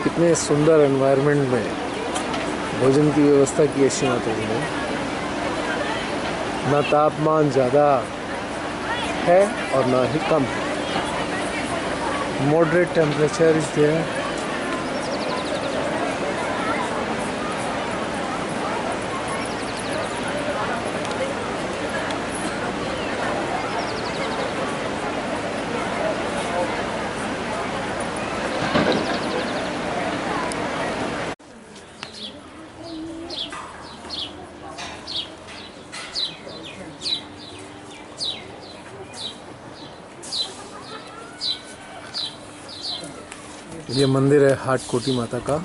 कितने सुंदर एनवायरनमेंट में भोजन की व्यवस्था की है श्री माता जी ने। ना तापमान ज़्यादा है और ना ही कम है। Moderate temperature is there. ये मंदिर है हाट कोटी माता का।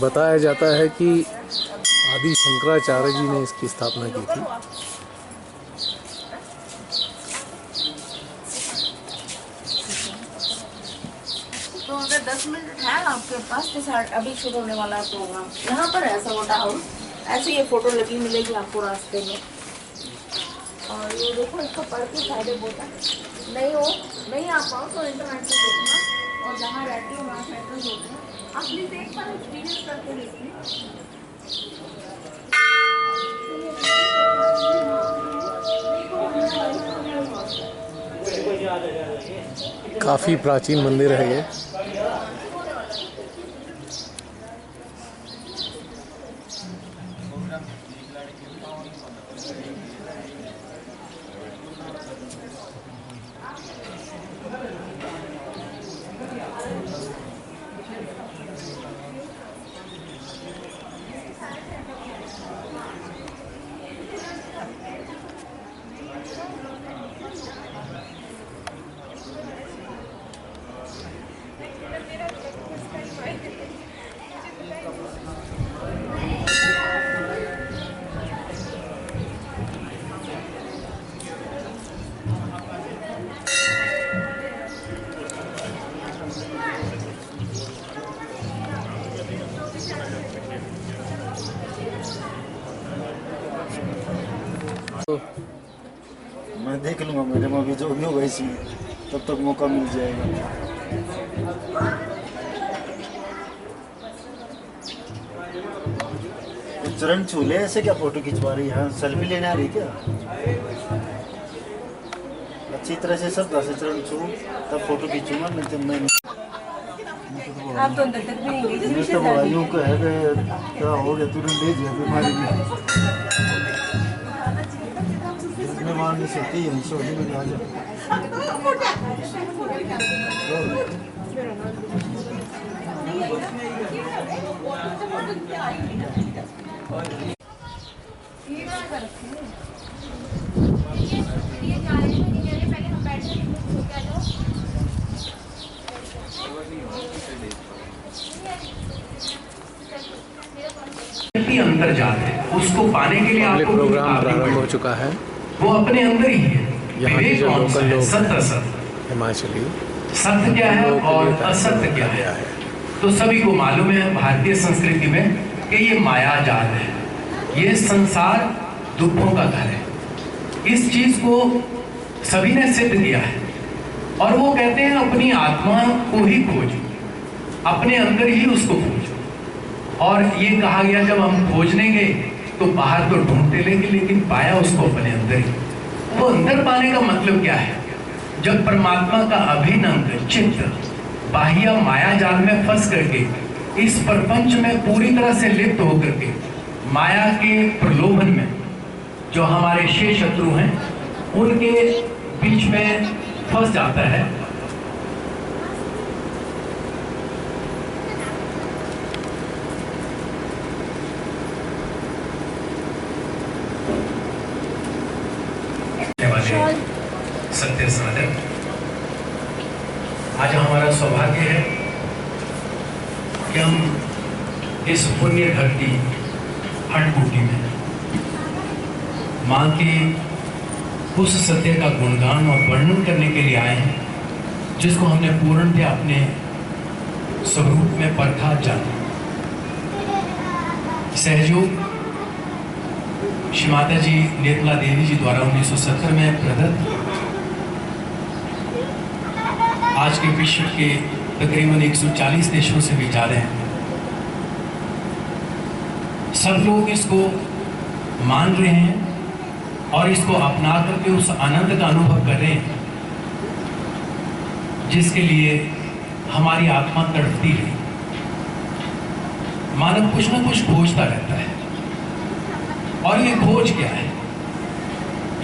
बताया जाता है कि आदि शंकराचार्य जी ने इसकी स्थापना की थी। तो अगर 10 मिनट है आपके पास तो अभी शुरू होने वाला है प्रोग्राम। यहाँ पर है समोटा हाउस, ऐसे ये फोटो लगी मिलेगी आपको रास्ते में। और ये देखो इसको पढ़ के फायदे बोलता नहीं आ पाओ तो इंटरनेट से देखना, और जहाँ रहती हो वहाँ सेंटर होते हैं आप प्लीज एक बार एक्सपीरियंस करके देखिए। काफ़ी प्राचीन मंदिर है ये। मैं देख लूँगा मैडम, अभी जो भी होगा इसमें तब तक मौका मिल जाएगा। चरण छूले ऐसे क्या फोटो खिंचवा रही है? सेल्फी लेने आ रही क्या? अच्छी तरह से श्रद्धा से चरण छू तब फोटो खींचूंगा। नहीं तो मैं आप तो अंदर तक भी नहीं गई। तो भाइयों को है क्या हो गया तुरंत ले जाए बीमारी में मारने से तीन सोने में आ जाए। अंतर्जात है, उसको पाने के लिए आपको प्रोग्राम प्रारंभ हो चुका है। वो अपने अंदर ही है। यहाँ के जो लोकल लोग सत्य हिमाचली, सत्य क्या है और असत्य क्या है, तो सभी को मालूम है भारतीय संस्कृति में कि ये माया जाल है, ये संसार दुखों का घर है। इस चीज को सभी ने सिद्ध किया है और वो कहते हैं अपनी आत्मा को ही खोजो, अपने अंदर ही उसको खोजो। और ये कहा गया जब हम खोजने गए तो बाहर तो ढूंढते लेकिन पाया उसको अपने अंदर ही। वो अंदर पाने का मतलब क्या है? जब परमात्मा का अभिन्न अंग चित्त बाह्य माया जाल में फंस करके इस प्रपंच में पूरी तरह से लिप्त होकर के माया के प्रलोभन में जो हमारे शेष शत्रु हैं उनके बीच में फंस जाता है, सत्य साधक। आज हमारा सौभाग्य है कि हम इस पुण्य धरती हटकोटी में माँ के उस सत्य का गुणगान और वर्णन करने के लिए आए हैं जिसको हमने पूर्णतः अपने स्वरूप में परखा जाना। सहयोग श्री माता जी निर्मला देवी जी द्वारा 1970 में प्रदत्त आज के विश्व के तकरीबन 140 देशों से भी ज़्यादा हैं। सब लोग इसको मान रहे हैं और इसको अपना करके उस आनंद का अनुभव कर रहे हैं जिसके लिए हमारी आत्मा तड़पती है। मानव कुछ ना कुछ खोजता रहता है, और ये खोज क्या है?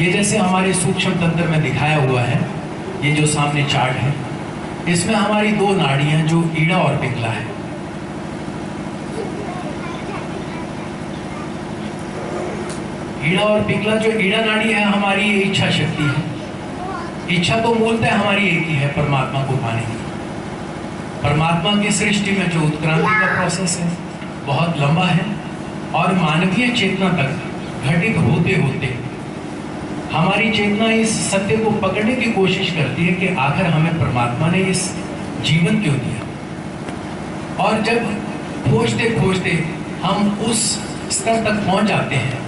ये जैसे हमारे सूक्ष्म तंत्र में दिखाया हुआ है, ये जो सामने चार्ट है, इसमें हमारी दो नाड़ियां जो ईड़ा और पिंगला है। ईड़ा और पिंगला, जो ईड़ा नाड़ी है हमारी ये इच्छा शक्ति है। इच्छा तो मूलतः हमारी एक ही है, परमात्मा को पाने की। परमात्मा की सृष्टि में जो उत्क्रांति का प्रोसेस है बहुत लंबा है, और मानवीय चेतना तक घटित होते होते हमारी चेतना इस सत्य को पकड़ने की कोशिश करती है कि आखिर हमें परमात्मा ने इस जीवन क्यों दिया। और जब खोजते खोजते हम उस स्तर तक पहुंच जाते हैं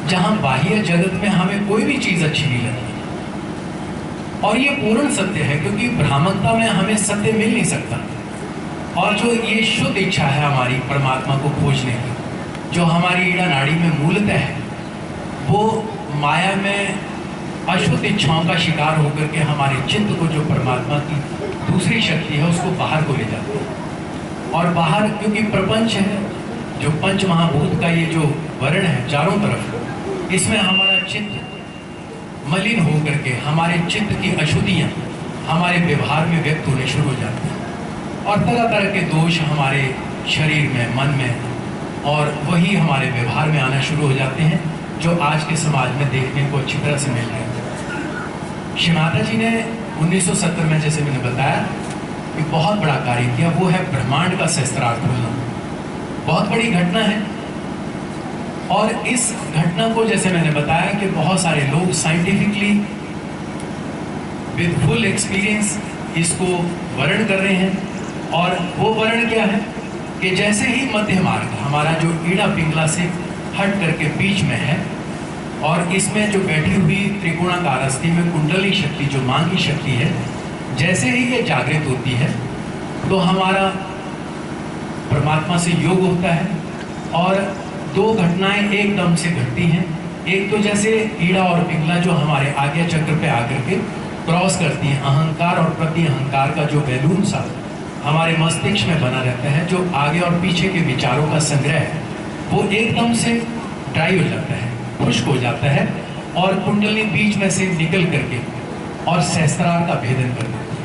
जहां बाह्य जगत में हमें कोई भी चीज अच्छी नहीं लगती, और ये पूर्ण सत्य है, क्योंकि भ्रामकता में हमें सत्य मिल नहीं सकता। और जो ये शुद्ध इच्छा है हमारी परमात्मा को खोजने की, जो हमारी ईड़ा नाड़ी में मूलतः है, वो माया में अशुद्ध इच्छाओं का शिकार होकर के हमारे चित्त को, जो परमात्मा की दूसरी शक्ति है, उसको बाहर को ले जाती है। और बाहर क्योंकि प्रपंच है, जो पंच महाभूत का ये जो वर्ण है चारों तरफ, इसमें हमारा चित्त मलिन होकर के हमारे चित्त की अशुद्धियाँ हमारे व्यवहार में व्यक्त होने शुरू हो जाती हैं, और तरह तरह के दोष हमारे शरीर में, मन में, और वही हमारे व्यवहार में आना शुरू हो जाते हैं, जो आज के समाज में देखने को अच्छी तरह से मिल रहे हैं। श्री माता जी ने 1970 में, जैसे मैंने बताया, कि बहुत बड़ा कार्य किया, वो है ब्रह्मांड का सहस्त्रार खोलना। बहुत बड़ी घटना है, और इस घटना को, जैसे मैंने बताया, कि बहुत सारे लोग साइंटिफिकली विद फुल एक्सपीरियंस इसको वर्णन कर रहे हैं। और वो वर्णन क्या है कि जैसे ही मध्य मार्ग हमारा जो ईड़ा पिंगला से हट करके बीच में है, और इसमें जो बैठी हुई त्रिकोणाकार अस्थि में कुंडली शक्ति, जो मां की शक्ति है, जैसे ही ये जागृत होती है तो हमारा परमात्मा से योग होता है। और दो घटनाएं एकदम से घटती हैं। एक तो जैसे ईड़ा और पिंगला जो हमारे आज्ञा चक्र पे आकर के क्रॉस करती हैं, अहंकार और प्रति अहंकार का जो बैलून सा हमारे मस्तिष्क में बना रहता है, जो आगे और पीछे के विचारों का संग्रह है, वो एकदम से ड्राई हो जाता है, खुश्क हो जाता है, और कुंडली बीच में से निकल करके और सहस्त्रार का भेदन कर देती है।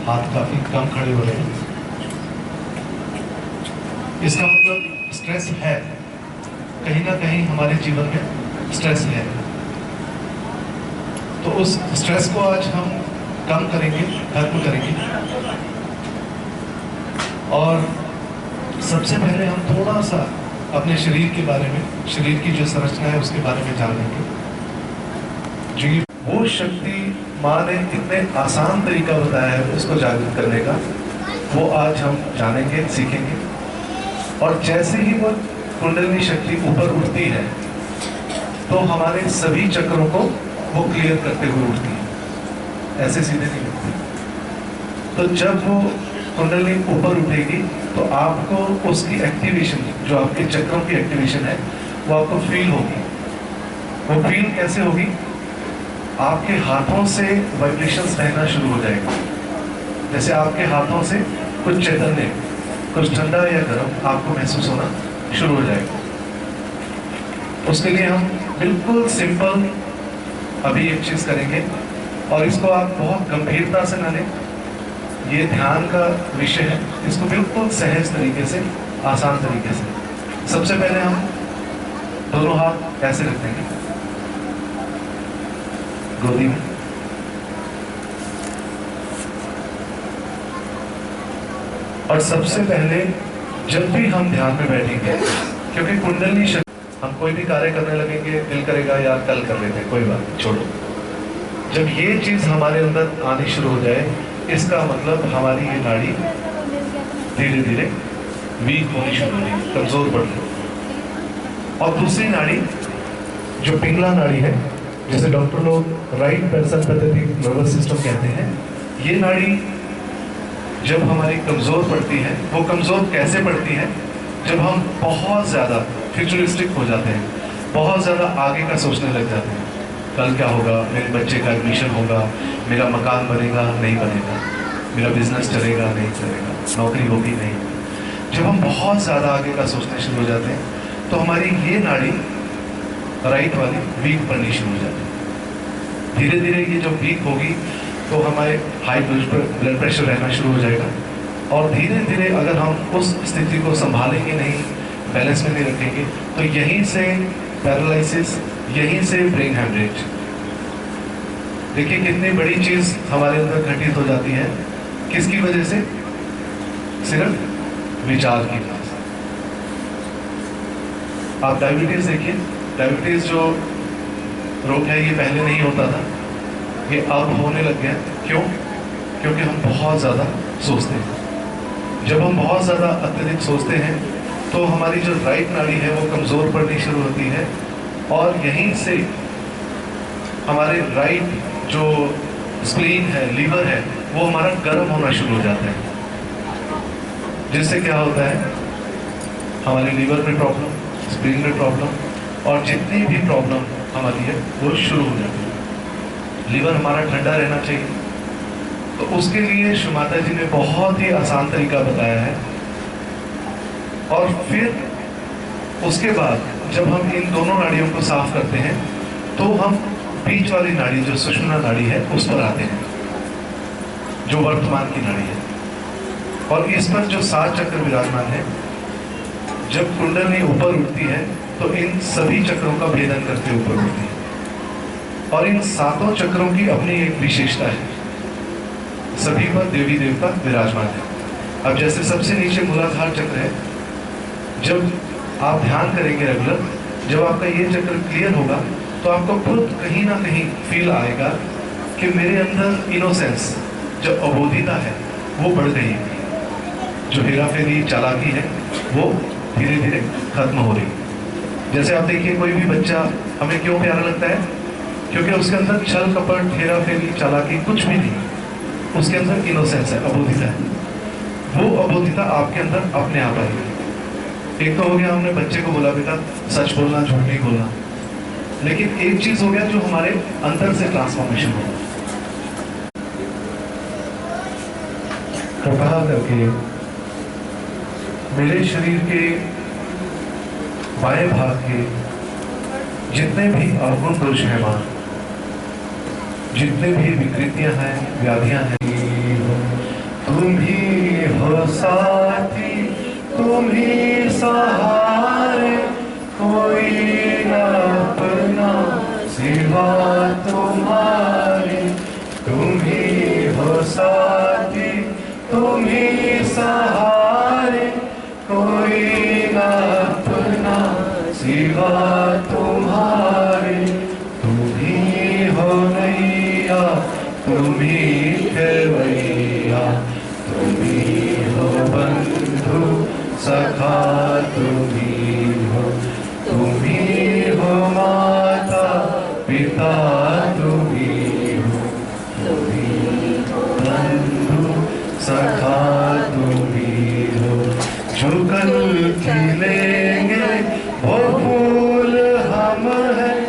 हाथ काफी कम खड़े हो रहे हैं, इसका मतलब स्ट्रेस है, कहीं ना कहीं हमारे जीवन में स्ट्रेस है। तो उस स्ट्रेस को आज हम कम करेंगे, खत्म करेंगे। और सबसे पहले हम थोड़ा सा अपने शरीर के बारे में, शरीर की जो संरचना है उसके बारे में जान लेंगे। जी, वो शक्ति माँ ने इतने आसान तरीका बताया है उसको जागृत करने का, वो आज हम जानेंगे, सीखेंगे। और जैसे ही वो कुंडलिनी शक्ति ऊपर उठती है तो हमारे सभी चक्रों को वो क्लियर करते हुए उठती है, ऐसे सीधे नहीं उठती। तो जब वो कुंडलिनी ऊपर उठेगी तो आपको उसकी एक्टिवेशन, जो आपके चक्रों की एक्टिवेशन है, वो आपको फील होगी। वो फील कैसे होगी? आपके हाथों से वाइब्रेशंस बहना शुरू हो जाएगा। जैसे आपके हाथों से कुछ चैतन्य, कुछ ठंडा या गर्म आपको महसूस होना शुरू हो जाएगा। उसके लिए हम बिल्कुल सिंपल अभी एक चीज करेंगे, और इसको आप बहुत गंभीरता से न लें, ये ध्यान का विषय है। इसको बिल्कुल सहज तरीके से, आसान तरीके से। सबसे पहले हम दोनों हाथ ऐसे रख देंगे गोदी में, और सबसे पहले जब भी हम ध्यान में बैठेंगे, क्योंकि कुंडलिनी शक्ति, हम कोई भी कार्य करने लगेंगे, दिल करेगा यार कल कर लेते हैं, कोई बात नहीं, छोड़ो। जब ये चीज हमारे अंदर आनी शुरू हो जाए, इसका मतलब हमारी ये नाड़ी धीरे धीरे वीक होनी शुरू हो रही है, कमजोर पड़ रही है। और दूसरी नाड़ी जो पिंगला नाड़ी है, जिसे डॉक्टर लोग राइट पैरासिम्पैथेटिक नर्वस सिस्टम कहते हैं, ये नाड़ी जब हमारी कमज़ोर पड़ती है, वो कमज़ोर कैसे पड़ती है? जब हम बहुत ज़्यादा फ्यूचरिस्टिक हो जाते हैं, बहुत ज़्यादा आगे का सोचने लग जाते हैं। कल क्या होगा, मेरे बच्चे का एडमिशन होगा, मेरा मकान बनेगा नहीं बनेगा, मेरा बिजनेस चलेगा नहीं चलेगा, नौकरी होगी नहीं। जब हम बहुत ज़्यादा आगे का सोचने शुरू हो जाते हैं तो हमारी ये नाड़ी राइट वाली वीक पड़नी शुरू हो जाती है। धीरे धीरे ये जब वीक होगी तो हमारे हाई ब्लड प्रेशर रहना शुरू हो जाएगा, और धीरे धीरे अगर हम उस स्थिति को संभालेंगे नहीं, बैलेंस में नहीं रखेंगे, तो यहीं से पैरालिसिस, यहीं से ब्रेन हेमरेज। देखिए कितनी बड़ी चीज हमारे अंदर घटित हो जाती है, किसकी वजह से? सिर्फ विचार की वजह से। आप डायबिटीज देखिए, डायबिटीज जो रोग है ये पहले नहीं होता था, ये अब होने लग गया। क्यों? क्योंकि हम बहुत ज़्यादा सोचते हैं। जब हम बहुत ज़्यादा अत्यधिक सोचते हैं तो हमारी जो राइट नाड़ी है वो कमज़ोर पड़नी शुरू होती है, और यहीं से हमारे राइट जो स्प्लीन है, लीवर है, वो हमारा गर्म होना शुरू हो जाता है, जिससे क्या होता है, हमारे लीवर में प्रॉब्लम, स्प्लीन में प्रॉब्लम, और जितनी भी प्रॉब्लम हमारी है वो शुरू हो जाती है। लीवर हमारा ठंडा रहना चाहिए, तो उसके लिए श्री माता जी ने बहुत ही आसान तरीका बताया है। और फिर उसके बाद जब हम इन दोनों नाड़ियों को साफ करते हैं तो हम बीच वाली नाड़ी जो सुषुम्ना नाड़ी है उस पर आते हैं, जो वर्तमान की नाड़ी है, और इस पर जो 7 चक्र विराजमान है। जब कुंडली ऊपर उठती है तो इन सभी चक्रों का भेदन करके ऊपर उठती है, और इन 7 चक्रों की अपनी एक विशेषता है, सभी पर देवी देवता विराजमान है। अब जैसे सबसे नीचे मूलाधार चक्र है, जब आप ध्यान करेंगे रेगुलर, जब आपका ये चक्र क्लियर होगा तो आपको खुद कहीं ना कहीं फील आएगा कि मेरे अंदर इनोसेंस, जो अबोधिता है वो बढ़ गई है, जो हेरा फेरी चालाकी है वो धीरे धीरे खत्म हो रही है। जैसे आप देखिए कोई भी बच्चा हमें क्यों प्यारा लगता है? क्योंकि उसके अंदर छल कपट, हेरा फेरी, चालाकी कुछ भी नहीं, उसके अंदर इनोसेंस है, अबोधिता है। वो अबोधिता आपके अंदर अपने आप आएगी। एक तो हो गया, हमने बच्चे को बोला बेटा सच बोलना, झूठ नहीं बोलना, लेकिन एक चीज हो गया जो हमारे अंदर से ट्रांसफॉर्मेशन होगा। कृपा करके मेरे शरीर के बाएं भाग के जितने भी अवगुण दोष हैं, मां, जितने भी विकृतियां हैं, व्याधियां हैं, तुम ही हो साथी, तुम ही सहारे, कोई न अपना सिवा तुम्हारे। तुम ही हो साथी, तुम ही सहारे, कोई न अपना सिवा तुम्हारे। तुम ही हो नैया, तुम ही खेवैया, तुम ही हो बंधु सखा, तुम ही हो माता पिता, तुम ही हो बंधु सखा, तुम ही हो। जो कल खिलेंगे वो फूल हम हैं,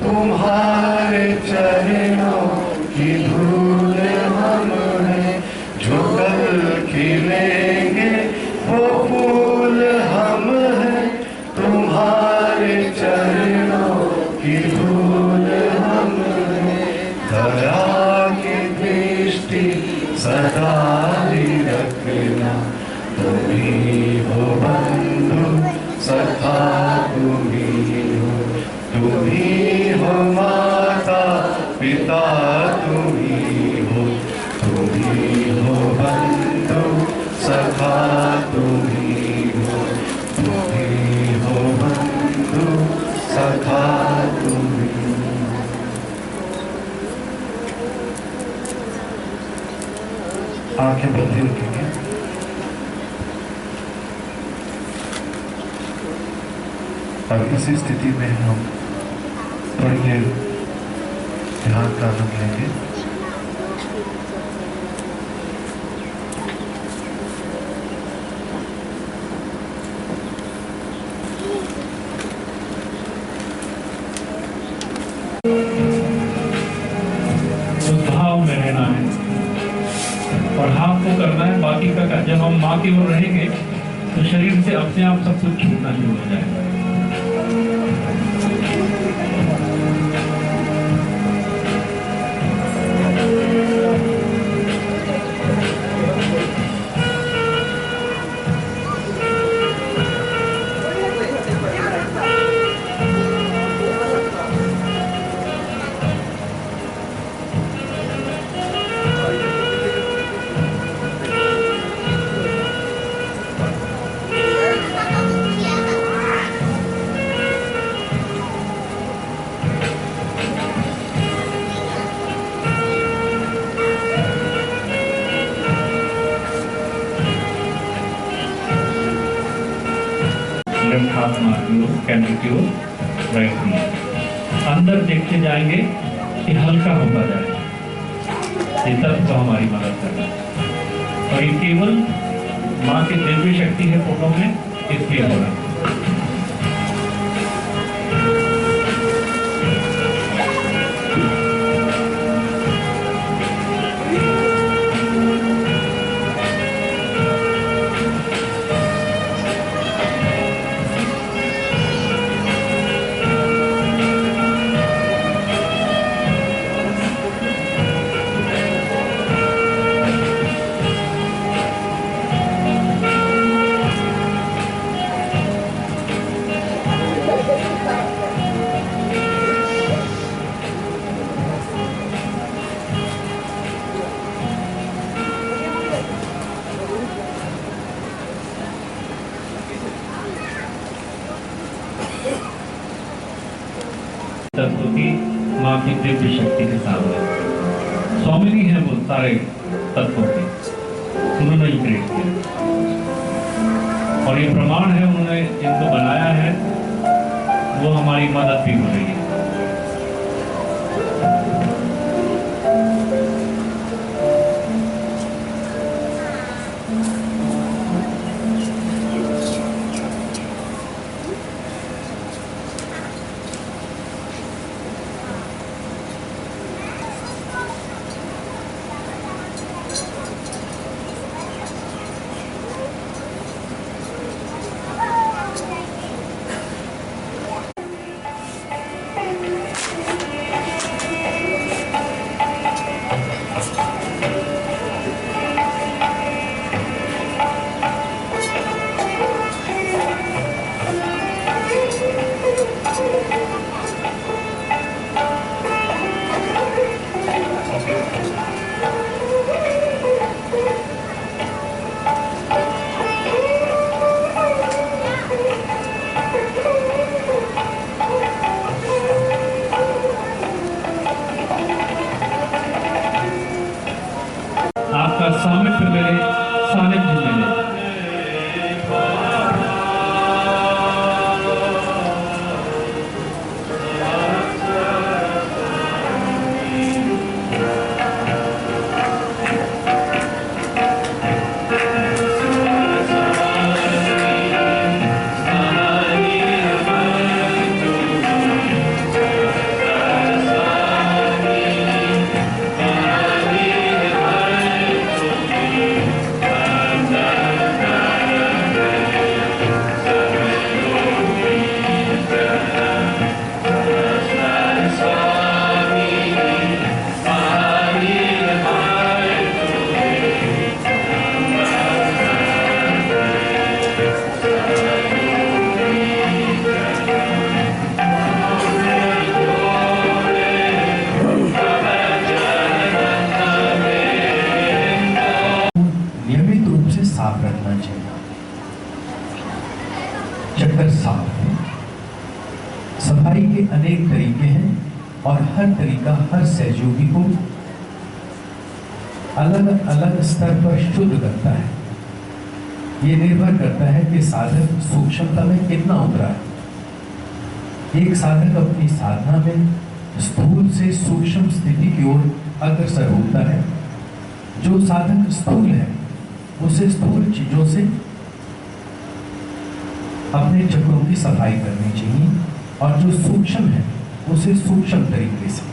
तुम्हारे चरणों की धूल हम हैं। जो कल खिलेंगे वो फूल हम हैं, तुम्हारे चरणों की धूल हम हैं। दया की दृष्टि सदा ही रखना, तुम ही हो बंधु सखा, तुम ही हो माता पिता, तुम ही हो बंधु सखा, तुम ही हो बंधु सखा, तुम ही। आंखें बंदी रखेंगे। और इसी स्थिति में हम थोड़ी देर ध्यान का आनंद लेंगे। भाव में रहना है और हाथ को करना है, बाकी का जब हम माँ की ओर रहेंगे तो शरीर से अपने आप सब कुछ छूटना शुरू हो जाएगा। लेफ्ट हाथ मार की ओर, कैंडल की ओर, राइट नी। अंदर देखते जाएंगे कि हल्का होता जाएगा। ये तत्व हमारी मदद करना है और ये केवल माँ की दिव्य शक्ति है फोटो में, इसलिए हो रहा है। तत्व की माँ की दिव्य शक्ति के सामने स्वामिनी है वो सारे तत्वों की, उन्होंने ही क्रिएट किया और ये प्रमाण है उन्होंने जिनको बनाया है वो हमारी मदद भी हो रही है। आपका सामिप्य मिले, सानिध्य मिले। साफ रखना चाहिए। चक्कर साफ, सफाई के अनेक तरीके हैं और हर तरीका हर सहयोगी को अलग अलग स्तर पर शुद्ध करता है। ये निर्भर करता है कि साधक सूक्ष्मता में कितना उतरा है। एक साधक अपनी साधना में स्थूल से सूक्ष्म स्थिति की ओर अग्रसर होता है। जो साधक स्थूल है उसे स्थूल चीजों से अपने चक्रों की सफाई करनी चाहिए, और जो सूक्ष्म है उसे सूक्ष्म तरीके से।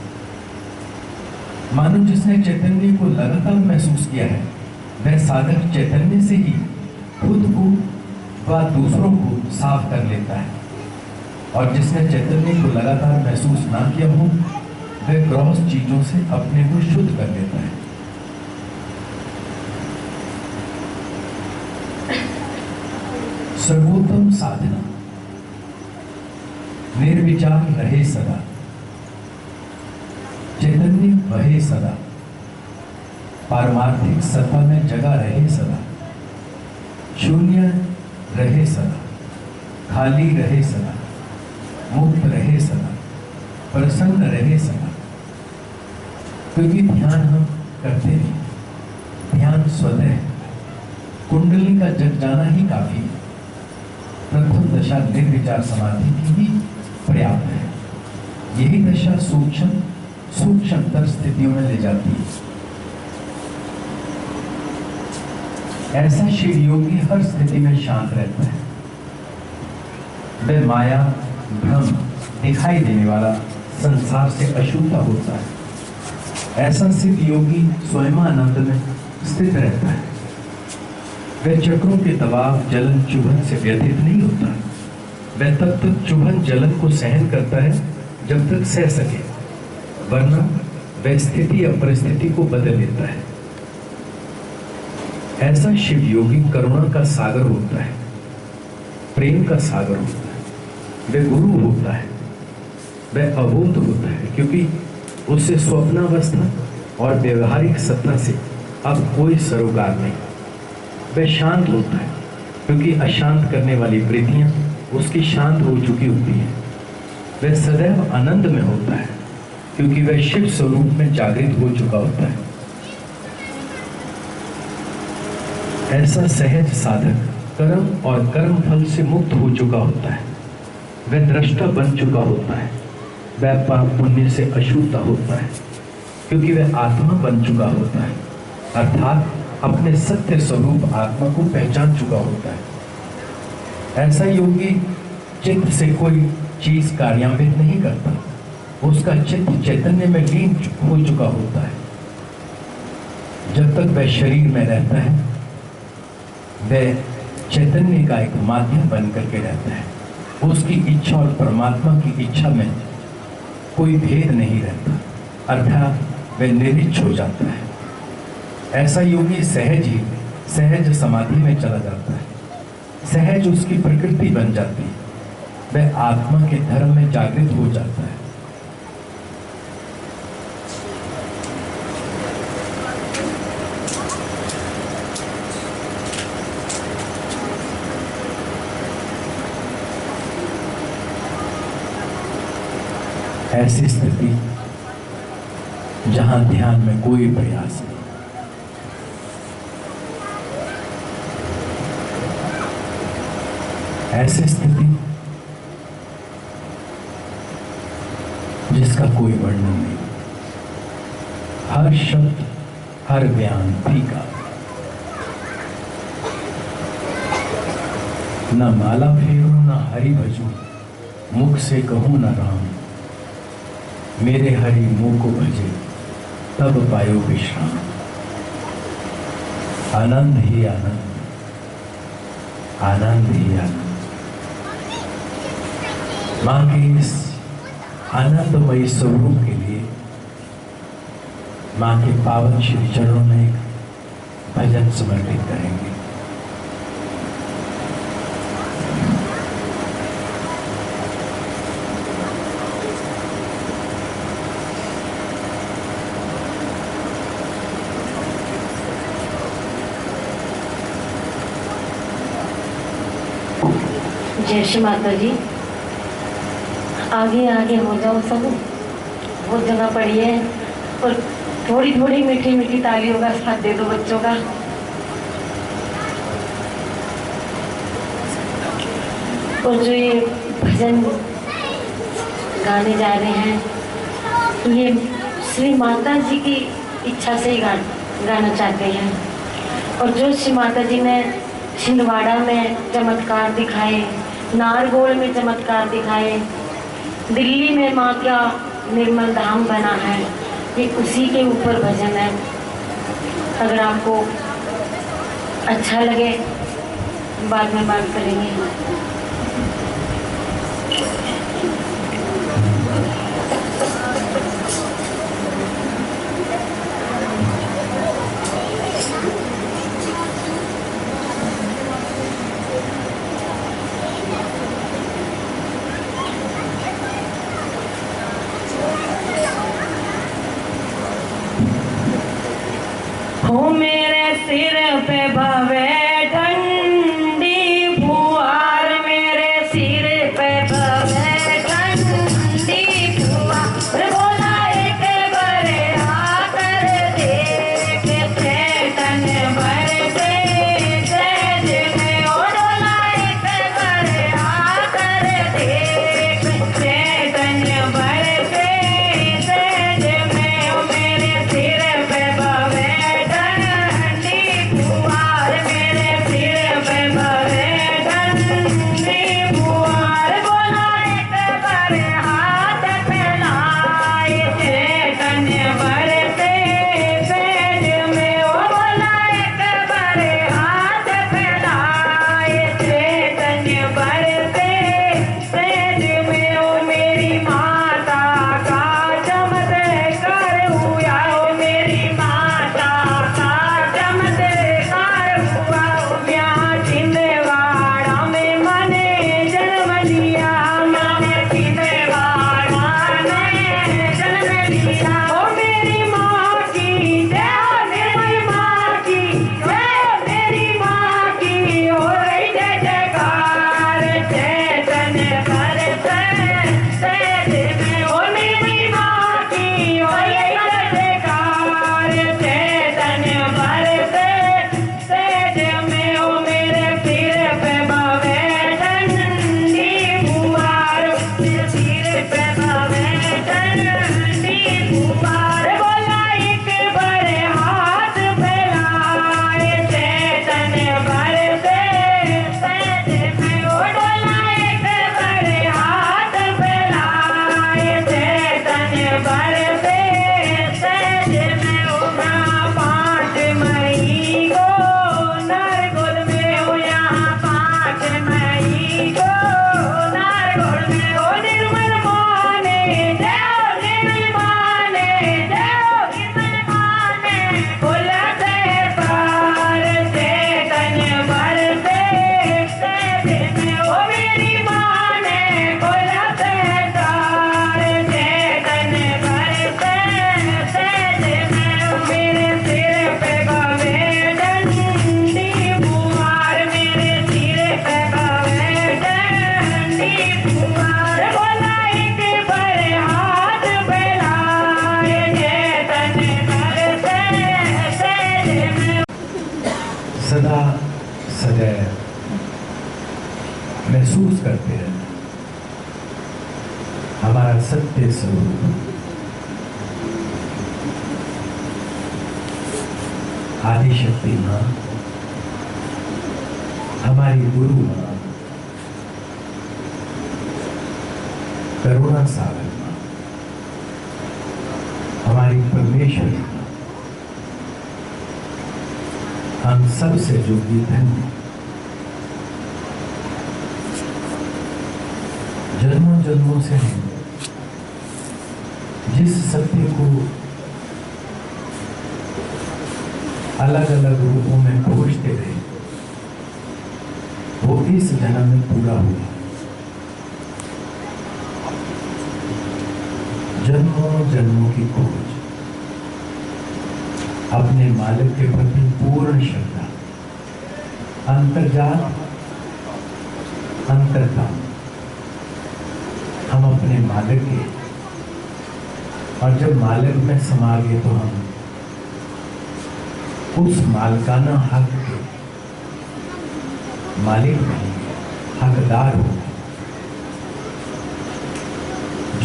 मानो जिसने चैतन्य को लगातार महसूस किया है, वह साधक चैतन्य से ही खुद को व दूसरों को साफ कर लेता है, और जिसने चैतन्य को लगातार महसूस ना किया हो, वह ग्रॉस चीजों से अपने को शुद्ध कर लेता है। सर्वोत्तम साधना निर्विचार रहे सदा, चैतन्य वहे सदा, पारमार्थिक सत्ता में जगा रहे सदा, शून्य रहे सदा, खाली रहे सदा, मुक्त रहे सदा, प्रसन्न रहे सदा। क्योंकि ध्यान हम करते नहीं, ध्यान स्वतः है। कुंडली का जग जाना ही काफी है। प्रथम दशा निर्विचार समाधि की ही पर्याप्त है। यही दशा सूक्ष्मतर स्थितियों में ले जाती है। ऐसा शिव योगी हर स्थिति में शांत रहता है। वह माया भ्रम दिखाई देने वाला संसार से अशुद्ध होता है। ऐसा सिद्ध योगी स्वयं आनंद में स्थित रहता है। वह चक्रों के दबाव जलन चुभन से व्यथित नहीं होता। वह तब तक चुभन जलन को सहन करता है जब तक सह सके, वरना वह स्थिति या परिस्थिति को बदल लेता है। ऐसा शिव योगी करुणा का सागर होता है, प्रेम का सागर होता है। वह गुरु होता है, वह अबोध होता है, क्योंकि उससे स्वप्नावस्था और व्यवहारिक सत्ता से अब कोई सरोकार नहीं। वह शांत होता है, क्योंकि अशांत करने वाली वृत्तियां उसकी शांत हो चुकी होती हैं। वह सदैव आनंद में होता है, क्योंकि वह शिव स्वरूप में जागृत हो चुका होता है। ऐसा सहज साधक कर्म और कर्म फल से मुक्त हो चुका होता है। वह दृष्टा बन चुका होता है। वह पाप पुण्य से अशुद्ध होता है, क्योंकि वह आत्मा बन चुका होता है, अर्थात अपने सत्य स्वरूप आत्मा को पहचान चुका होता है। ऐसा योगी चित्त से कोई चीज कार्यान्वित नहीं करता। उसका चित्त चैतन्य में लीन हो चुका होता है। जब तक वह शरीर में रहता है, वह चैतन्य का एक माध्यम बन करके रहता है। उसकी इच्छा और परमात्मा की इच्छा में कोई भेद नहीं रहता, अर्थात वह निरिच्छ हो जाता है। ऐसा योगी सहज समाधि में चला जाता है। सहज उसकी प्रकृति बन जाती है। वह आत्मा के धर्म में जागृत हो जाता है। ऐसी स्थिति जहां ध्यान में कोई प्रयास नहीं, ऐसी स्थिति जिसका कोई वर्णन नहीं, हर शब्द हर बयान फीका, न माला फेरू न हरि भजू, मुख से कहूं न राम, मेरे हरि मुख को भजे तब पायो विश्राम। आनंद ही आनंद, आनंद ही आनंद। मां के इस आनंदमयी स्वरूप के लिए मां के पावन श्री चरणों में एक भजन समर्पित करेंगे। जय श्री माता जी। आगे आगे हो जाओ सब, बहुत जगह पड़ी है, और थोड़ी थोड़ी मीठी मीठी तालियों का साथ दे दो बच्चों का। और जो ये भजन गाने जा रहे हैं। ये श्री माता जी की इच्छा से ही गाना चाहते हैं। और जो श्री माता जी ने छिंदवाड़ा में चमत्कार दिखाए, नारगोल में चमत्कार दिखाए, दिल्ली में माँ का निर्मल धाम बना है, ये उसी के ऊपर भजन है। अगर आपको अच्छा लगे बाद में बात करेंगे। हो मेरे सिर पे भवे ठंडी फुहार, मेरे सिर पे भवे ठंडी फुहार, बोला एक बड़े आकर देख चेतन भर से सहज में, ओ बोला एक बड़े आकर देख चेतन भर से सहज में, ओ मेरे सिर पे भवे सदा सदैव महसूस करते हैं हमारा सत्य स्वरूप आदिशक्ति माँ, हमारी गुरु माँ, करुणा सागर माँ, हमारी परमेश्वरी माँ, हम सब से जुड़ी धन्य, जन्मों जन्मों से हम जिस सत्य को अलग अलग रूपों में खोजते रहे वो इस जन्म में पूरा हुआ। जन्मों जन्मों की खोज, अपने मालिक के प्रति पूर्ण श्रद्धा, अंतर्जात अंतरता, हम अपने मालिक के, और जब मालिक में समा गए तो हम उस मालिकाना हक के मालिक बनेंगे, हकदार होंगे।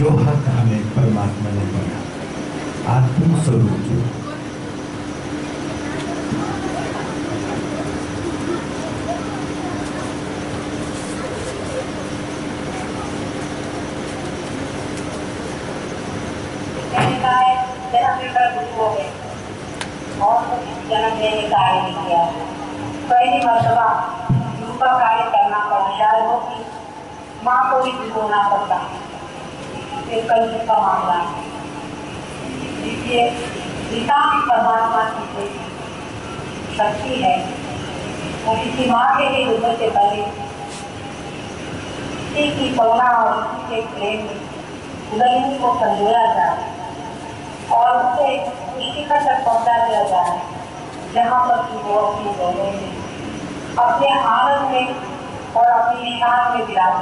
जो हक हमें परमात्मा ने दिया, आत्म स्वरूप जो जन्म लेने का कार्य नहीं किया, पहली मर्तबा उनका कार्य करना पड़ा, शायद हो कि माँ को भी भिगोना पड़ता, फिर कल का मामला है। इसलिए पिता परमात्मा की शक्ति है, वो किसी माँ के लिए गुजर से पहले किसी की करुणा और किसी के प्रेम में उदयनी को संजोया जाए और उसे शिखर तक पहुँचा दिया जाए, जहाँ पर कि वो अपनी गौरव में, अपने आनंद में और अपनी शान में विराज।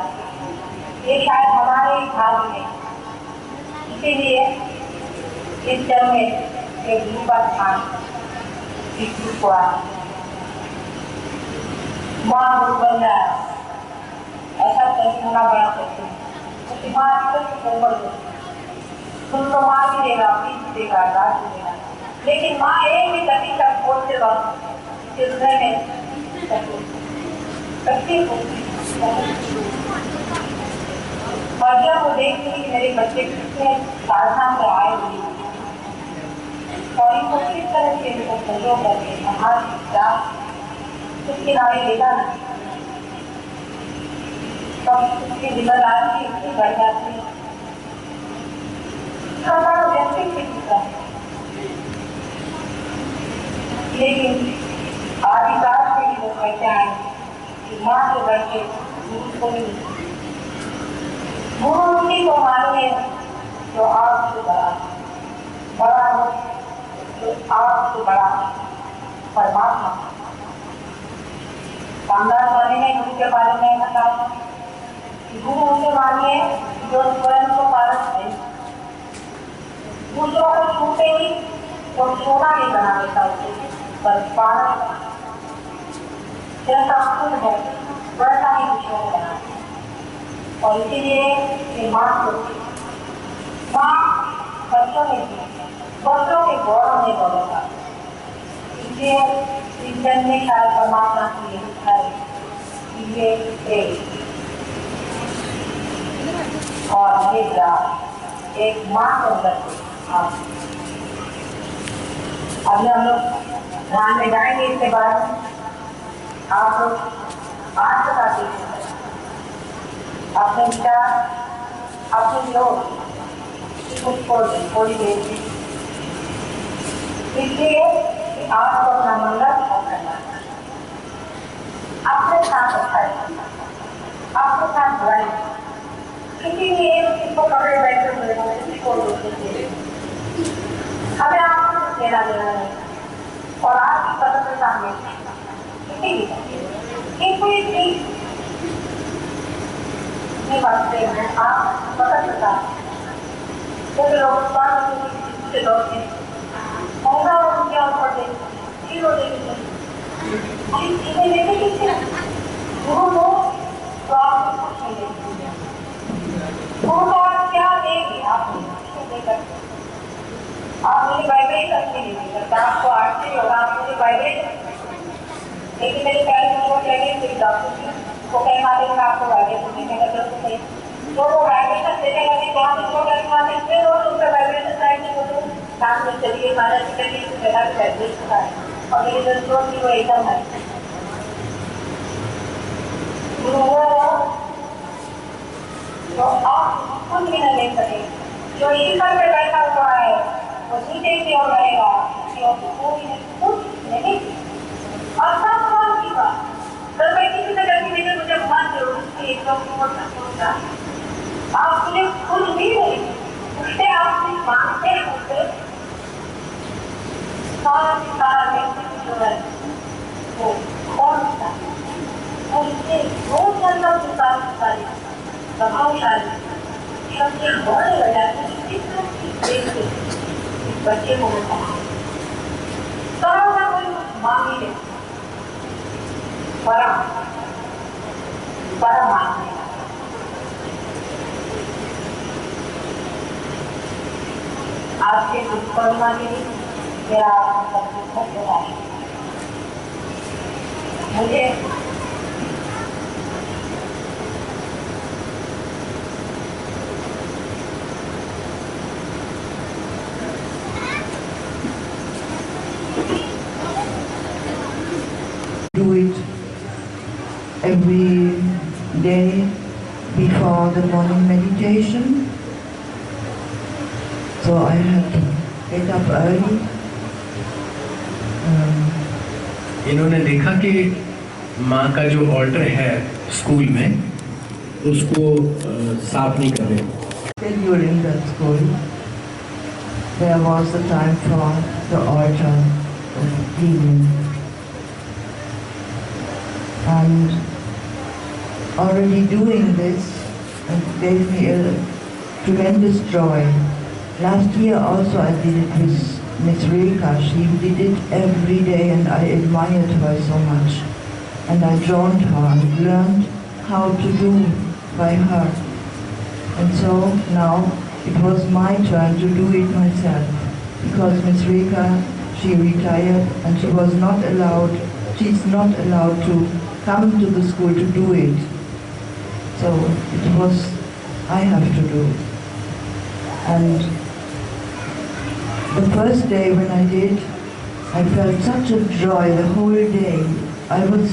ये शायद हमारे भाग्य में, इसीलिए इस जन्म में एक गुरु का स्थान विकसित हुआ। माँ गुरु बन जाए ऐसा कहीं होना बड़ा करते हैं, उसकी माँ कोमल होती है, तुम तो माँ भी देगा, पीछ देगा, दाद भी देगा, लेकिन माँ एक भी कभी तक बोलते वक्त हृदय में कभी होती। और जब वो देखती कि मेरे बच्चे कितने साधना में आए हुए और इनको किस तरह से इनको सहयोग करके समाज उसके नारे लेगा, तब उसकी जिम्मेदारी इतनी बढ़ जाती है। हमारा व्यक्तित्व है, लेकिन आदिकाल से ही लोग कहते हैं कि माँ के बच्चे गुरु को नहीं, गुरु उसी को मानिए जो आपसे बड़ा हो, जो आपसे बड़ा परमात्मा। कामदार वाले ने गुरु के बारे में बताया कि गुरु उसे मानिए जो स्वयं को पारस है, दूसरों को छूटे ही तो सोना नहीं बना देता उसे, पर पारस जैसा खुद है वैसा ही दूसरों को बना। और इसीलिए माँ बच्चों में बच्चों के गौरव में गौरव, इसलिए इस जन्म में शायद परमात्मा की ये इच्छा है कि ये प्रेम और ये प्यार एक माँ को अंदर अभी हम लोग ध्यान में जाएंगे। इसके बाद आप लोग आज बताते हैं अपने विचार, अपने लोग थोड़ी देर में, इसलिए आपको अपना मंगल करना, अपने साथ अच्छा है, आपके साथ बुराई, किसी भी एक चीज को पकड़े बैठे हुए हो, किसी को हमें आपको देना देना है और आपकी स्वतंत्रता में कोई चीज नहीं बात हैं, आप स्वतंत्रता जैसे लोग से लोग हैं होगा उनके ऊपर दे जीरो देंगे चीजें लेते किससे गुरु को तो आप कुछ नहीं देंगे, गुरु को आप क्या देंगे, आप देकर आप मुझे वाइब्रेट करके नहीं दे सकते, आपको आरती होगा, आप मुझे वाइब्रेट, लेकिन मेरे पेरेंट्स को चाहिए कि डॉक्टर को कह मारे कि आपको वाइब्रेट देने का जरूरत है, तो वो वाइब्रेशन देने लगे तो आप उसको कह मारे फिर वो उस पर वाइब्रेशन साइड में तो काम में चलिए मारा कि करिए तो जगह पे वाइब्रेट होता है और मेरी जो सोच थी वो एकदम है तो आप कुछ भी न ले सके, जो ईश्वर पे बैठा हुआ है वो नीचे की ओर रहेगा, कुछ नहीं और सब कौन की बात, तो मैं किसी से करके देखे मुझे मान जरूर उसकी एक होता आप मुझे कुछ भी नहीं उससे आप मांगते होते सारा व्यक्ति जो है वो कौन सा और इससे बहुत ज्यादा प्रभावशाली सबसे बड़े वजह से बच्चे को सरल कोई मांगी है परम मांगने आपके दुष्कर्मा के लिए मेरा सब है। मुझे do it every day before the morning meditation. So I have to get up early. इन्होंने देखा कि माँ का जो ऑल्टर है स्कूल में उसको साफ नहीं कर रहे। During that school, there was the time for the altar cleaning. And already doing this gave me a tremendous joy. Last year also I did it with Miss Reka. She did it every day and I admired her so much. And I joined her and learned how to do by her. And so now it was my turn to do it myself. Because Miss Reka, she retired and she's not allowed to come to the school to do it. So I have to do it. And the first day when I did, I felt such a joy the whole day. I was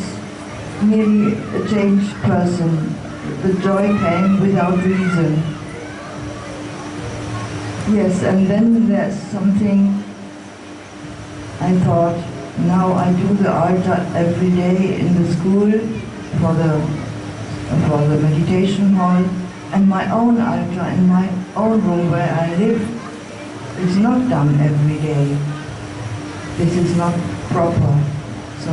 nearly a changed person. The joy came without reason. Yes, and then there's something I thought, now I do the altar every day in the school for the meditation hall, and my own altar in my own room where I live is not done every day. This is not proper. So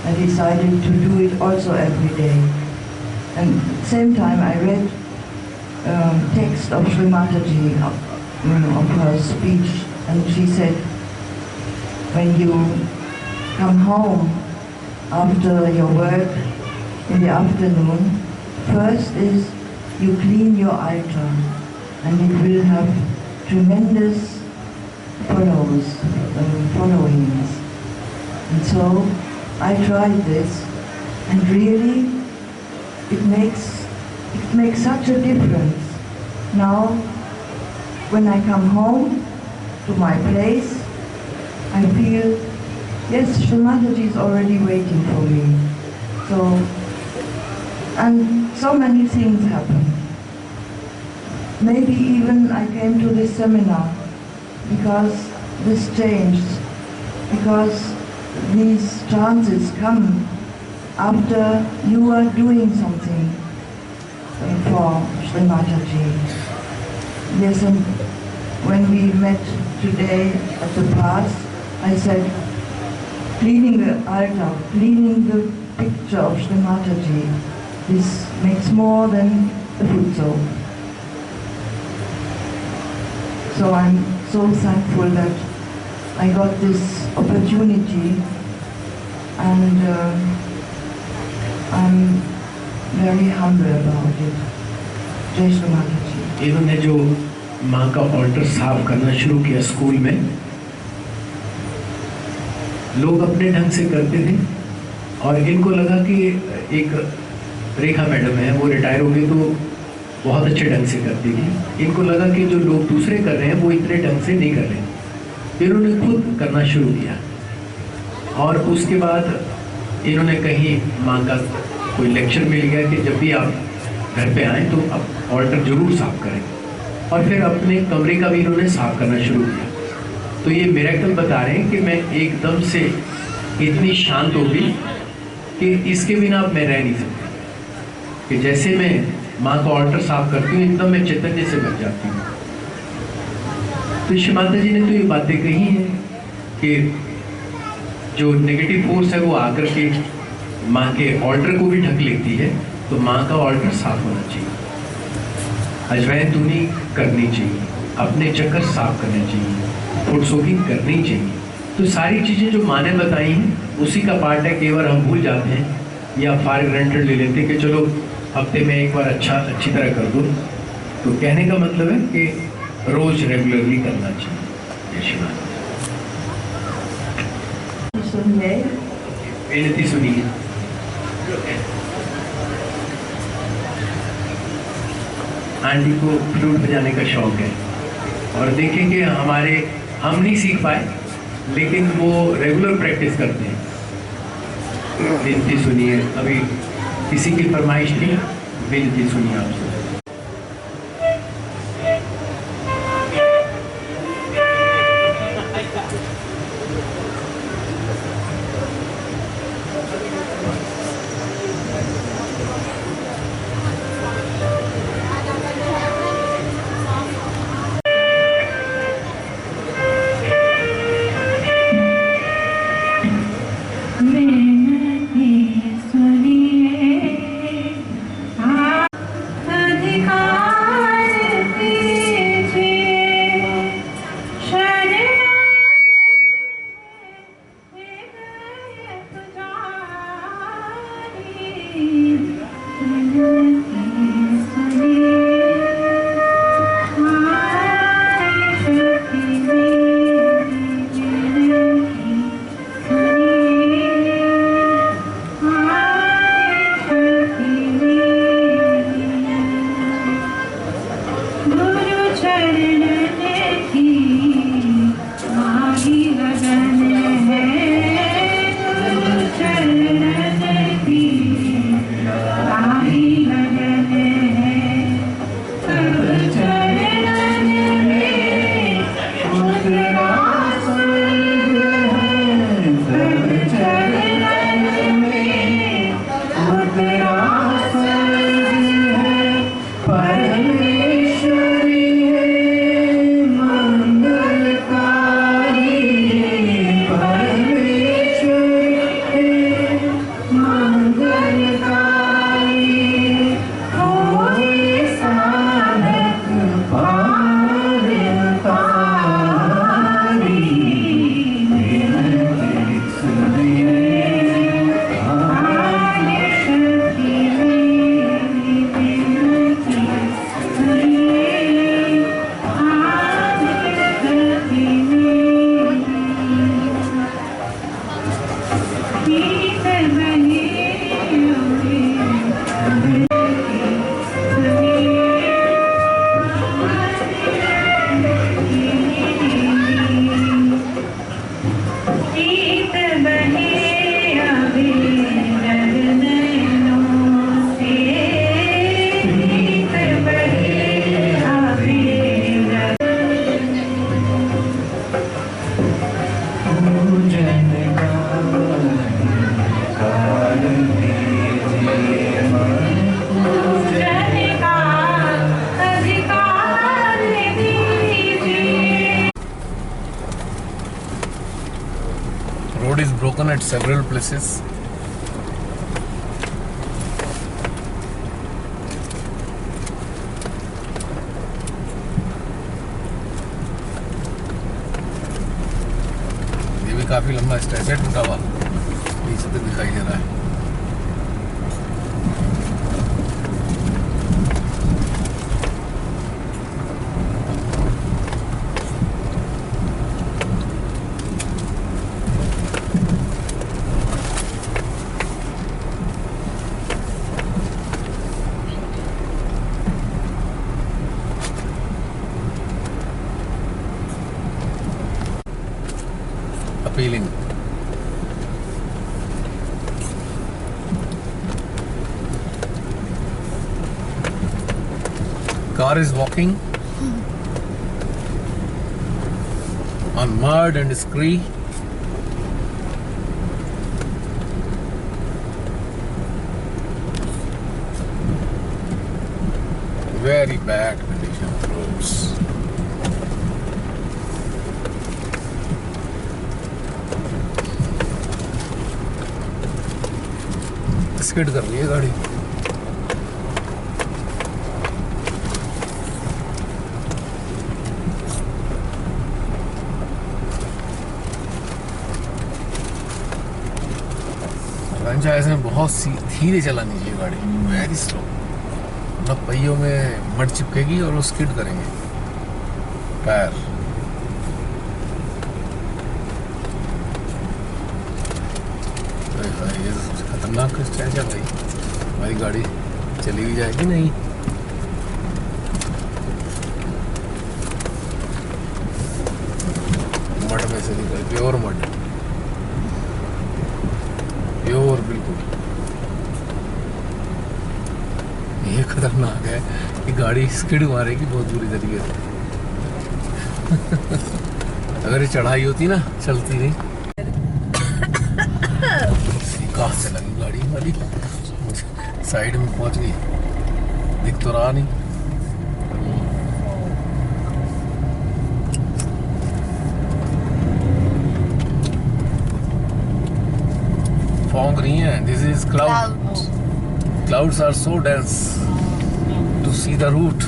I decided to do it also every day. And at the same time I read text of Sri Mataji, of her speech, and she said, when you come home after your work in the afternoon, first is you clean your altar, and it will have tremendous followings. And so I tried this, and really it makes such a difference. Now when I come home to my place, I feel, yes, Sri Mataji is already waiting for me. And so many things happen. Maybe even I came to this seminar because this changed, because these chances come after you are doing something for Sri Mataji. Yes, and when we met today at the path, I said, cleaning the altar, cleaning the picture of Sri Mataji, this makes more than a foot soap. So I'm so thankful that I got this opportunity, and I'm very humble about it. Jai Sri Mataji. इन्होंने जो माँ का alter साफ करना शुरू किया school में, लोग अपने ढंग से करते थे और इनको लगा कि एक रेखा मैडम है, वो रिटायर हो गई तो बहुत अच्छे ढंग से करती थी। इनको लगा कि जो लोग दूसरे कर रहे हैं वो इतने ढंग से नहीं कर रहे, फिर उन्होंने खुद करना शुरू किया। और उसके बाद इन्होंने कहीं माँ का कोई लेक्चर मिल गया कि जब भी आप घर पे आएँ तो आप ऑल्टर ज़रूर साफ करें, और फिर अपने कमरे का भी इन्होंने साफ करना शुरू किया। तो ये मिरेकल बता रहे हैं कि मैं एकदम से इतनी शांत हो गई कि इसके बिना अब मैं रह नहीं सकती, कि जैसे मैं माँ का ऑल्टर साफ करती हूँ एकदम मैं चैतन्य से बच जाती हूँ। तो श्री माता जी ने तो ये बातें कही हैं कि जो नेगेटिव फोर्स है वो आकर के माँ के ऑल्टर को भी ढक लेती है, तो माँ का ऑल्टर साफ होना चाहिए, अजवाइन धुनी करनी चाहिए, अपने चक्कर साफ करने चाहिए, फुट सोकिंग करनी चाहिए। तो सारी चीज़ें जो माँ ने बताई हैं उसी का पार्ट है। केवल हम भूल जाते हैं या फॉर ग्रांटेड ले लेते हैं कि चलो हफ्ते में एक बार अच्छी तरह कर दो। तो कहने का मतलब है कि रोज रेगुलरली करना चाहिए। यशमाता सुनिए। बेनती सुनिए। आंटी को फ्लूट बजाने का शौक है और देखेंगे हम नहीं सीख पाए लेकिन वो रेगुलर प्रैक्टिस करते हैं। बेनती सुनिए। अभी किसी की फरमाइश नहीं, बेनती सुनिए आपसे। Road is broken at several places. ये भी काफी लंबा स्ट्रेच है, टूटा हुआ नीचे तक दिखाई दे रहा है। Appealing. Car is walking on mud and scree. Very bad condition of roads. Skid कर रही है गाड़ी। ऐसे बहुत धीरे चलानी चाहिए गाड़ी, वेरी स्लो, मतलब पहियों में मड चिपकेगी और वो स्किड करेंगे। पैर। ये तो सबसे खतरनाक स्ट्रेच है भाई। हमारी गाड़ी चली भी जाएगी नहीं। मड में से निकल, प्योर मड, प्योर बिल्कुल। ये खतरनाक है कि गाड़ी स्किड मारेगी बहुत बुरी तरीके से। अगर ये चढ़ाई होती ना, चलती नहीं। कहाँ से लगी गाड़ी हमारी, साइड में पहुंच गई, दिख तो रहा नहीं। फॉग नहीं है, this is cloud. Clouds are so dense to see the route.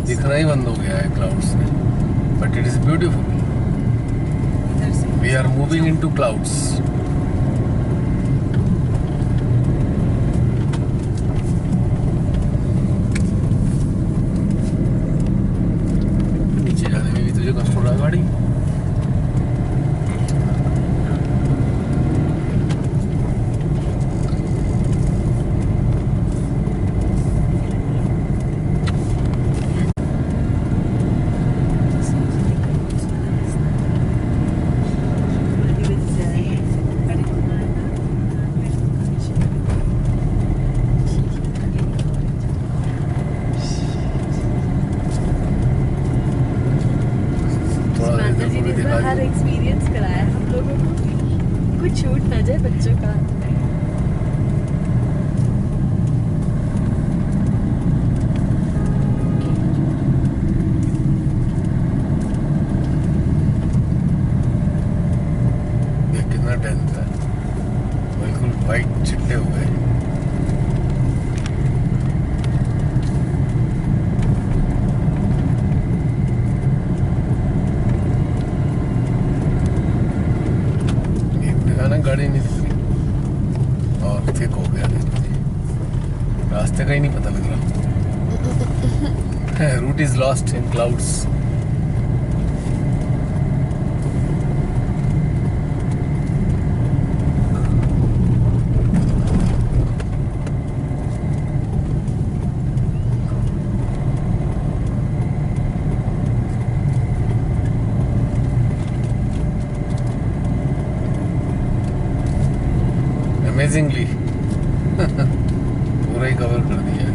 दिखना ही बंद हो गया है क्लाउड्स में, but it is beautiful. We are moving into clouds. नीचे जाने में भी तुझे कष्ट हो रहा है गाड़ी। हर एक्सपीरियंस कराया हम लोगों को, कुछ छूट ना जाए बच्चों का। ये कितना डेंस है, बिल्कुल वाइट चिट्टे हुए। गाड़ी नहीं दिख रही और थिक हो गया, रास्ते का ही नहीं पता लग रहा। Route is lost in clouds. Amazingly पूरा ही कवर कर दिया।